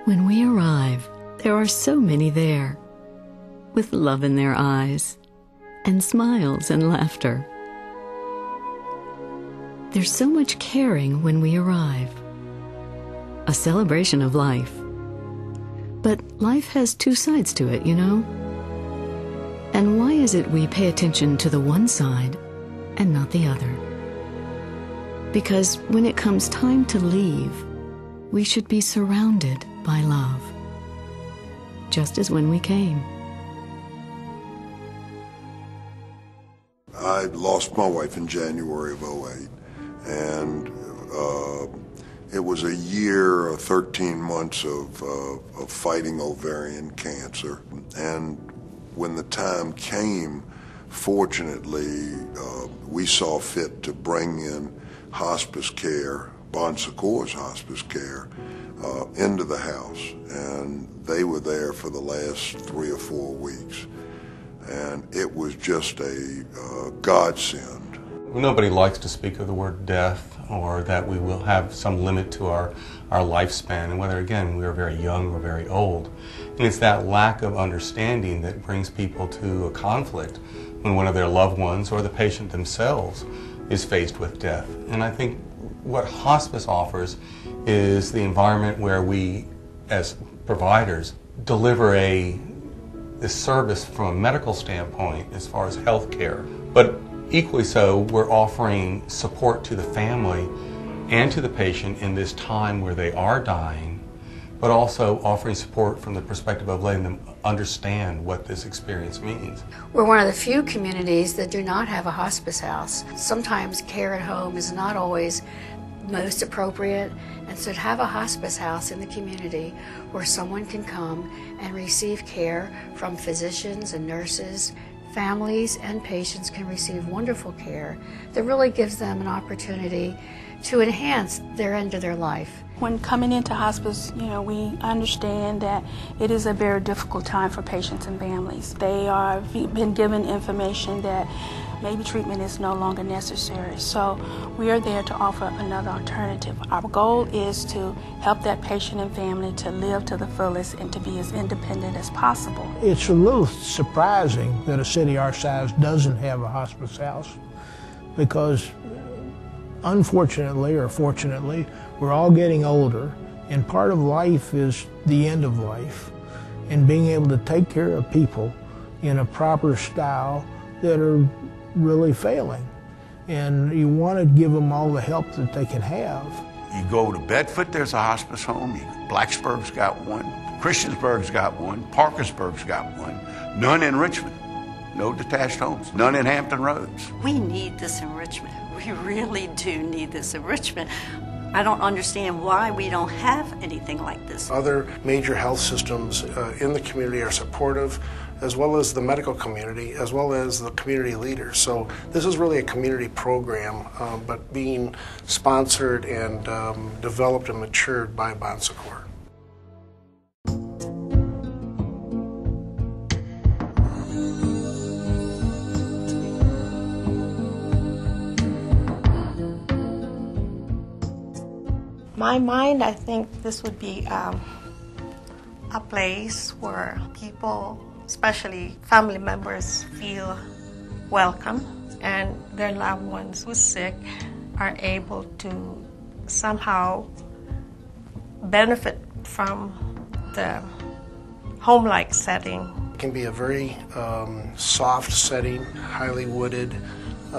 When we arrive, there are so many there, with love in their eyes, and smiles and laughter. There's so much caring when we arrive. A celebration of life. But life has two sides to it, you know? And why is it we pay attention to the one side and not the other? Because when it comes time to leave, we should be surrounded by love, just as when we came. I lost my wife in January of '08, and it was a year, 13 months of fighting ovarian cancer. And when the time came, fortunately, we saw fit to bring in hospice care, Secours Hospice care, into the house. And they were there for the last 3 or 4 weeks. And it was just a godsend. Nobody likes to speak of the word death or that we will have some limit to our lifespan, and whether, again, we are very young or very old. And it's that lack of understanding that brings people to a conflict when one of their loved ones or the patient themselves is faced with death. And I think what hospice offers is the environment where we, as providers, deliver this service from a medical standpoint as far as health care. But equally so, we're offering support to the family and to the patient in this time where they are dying, but also offering support from the perspective of letting them understand what this experience means. We're one of the few communities that do not have a hospice house. Sometimes care at home is not always most appropriate, and so to have a hospice house in the community where someone can come and receive care from physicians and nurses, families and patients can receive wonderful care that really gives them an opportunity to enhance their end of their life. When coming into hospice, we understand that it is a very difficult time for patients and families. They are been given information that maybe treatment is no longer necessary. So we are there to offer another alternative. Our goal is to help that patient and family to live to the fullest and to be as independent as possible. It's a little surprising that a city our size doesn't have a hospice house, because unfortunately or fortunately, we're all getting older, and part of life is the end of life, and being able to take care of people in a proper style that are really failing. And you want to give them all the help that they can have. You go to Bedford, there's a hospice home. Blacksburg's got one. Christiansburg's got one. Parkersburg's got one. None in Richmond. No detached homes. None in Hampton Roads. We need this enrichment. We really do need this enrichment. I don't understand why we don't have anything like this. Other major health systems in the community are supportive, as well as the medical community, as well as the community leaders. So this is really a community program, but being sponsored and developed and matured by Secours. My mind, I think this would be a place where people, especially family members, feel welcome, and their loved ones who are sick are able to somehow benefit from the home-like setting. It can be a very soft setting, highly wooded,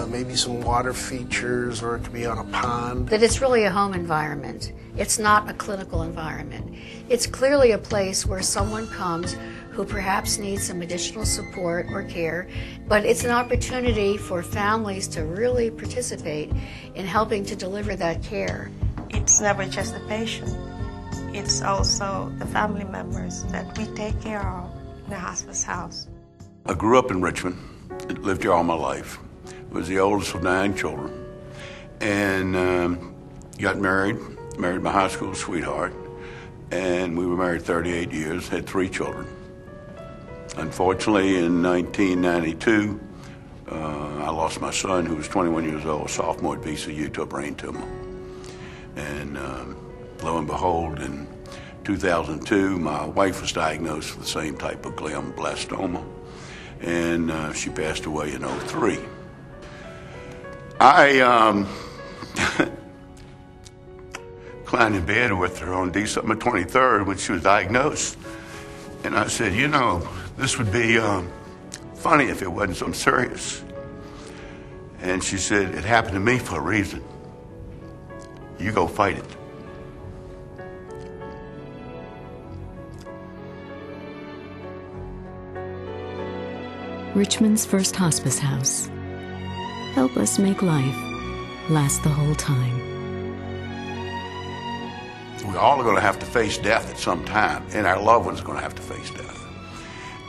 maybe some water features, or it could be on a pond. That it's really a home environment. It's not a clinical environment. It's clearly a place where someone comes who perhaps needs some additional support or care, but it's an opportunity for families to really participate in helping to deliver that care. It's never just the patient. It's also the family members that we take care of in the hospice house. I grew up in Richmond. Lived here all my life. Was the oldest of 9 children, and got married my high school sweetheart, and we were married 38 years, had 3 children. Unfortunately, in 1992, I lost my son, who was 21 years old, a sophomore at VCU, to a brain tumor. And lo and behold, in 2002, my wife was diagnosed with the same type of glioblastoma, and she passed away in 2003. I reclined in bed with her on December 23rd when she was diagnosed, and I said, you know, this would be funny if it wasn't something serious. And she said, it happened to me for a reason. You go fight it. Richmond's first hospice house. Help us make life last the whole time. We all are going to have to face death at some time, and our loved ones are going to have to face death.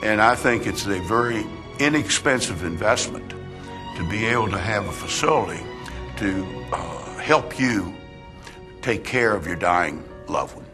And I think it's a very inexpensive investment to be able to have a facility to help you take care of your dying loved one.